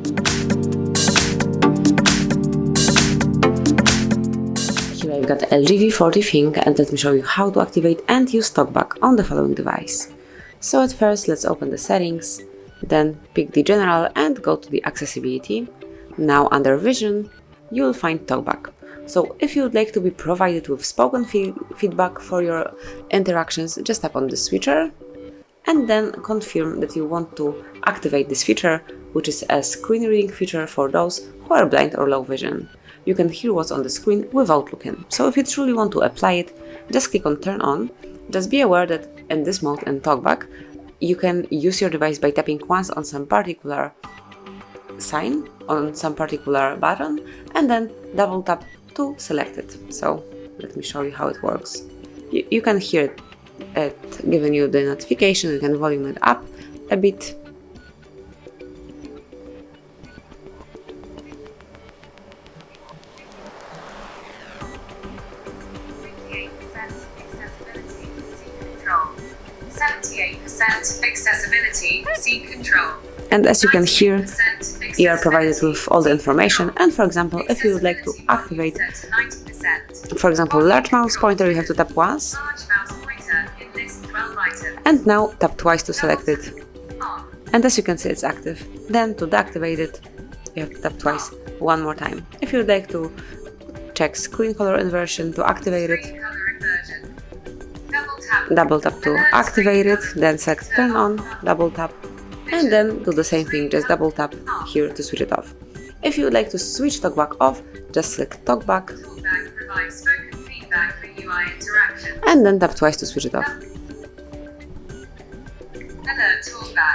Here I've got LG V40 ThinQ, and let me show you how to activate and use Talkback on the following device. So at first let's open the settings, then pick the general and go to the accessibility. Now under vision you'll find Talkback. So if you would like to be provided with spoken feedback for your interactions, just tap on the switcher and then confirm that you want to activate this feature, which is a screen reading feature for those who are blind or low vision. You can hear what's on the screen without looking. So if you truly want to apply it, just click on turn on. Just be aware that in this mode in Talkback, you can use your device by tapping once on some particular sign, on some particular button, and then double tap to select it. So let me show you how it works. You can hear it giving you the notification. You can volume it up a bit. Accessibility, see control. And as you can hear, you are provided with all the information. And for example, if you would like to activate, for example, large mouse pointer, you have to tap once. And now tap twice to select it. And as you can see, it's active. Then to deactivate it, you have to tap twice one more time. If you would like to check screen color inversion to activate it, double tap to activate it, then select turn on, double tap, and then do the same thing, just double tap here to switch it off. If you would like to switch Talkback off, just select Talkback and then tap twice to switch it off.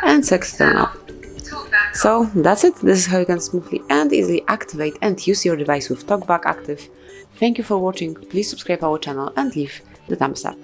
And select turn off. So that's it. This is how you can smoothly and easily activate and use your device with Talkback active. Thank you for watching. Please subscribe our channel and leave the thumbs up.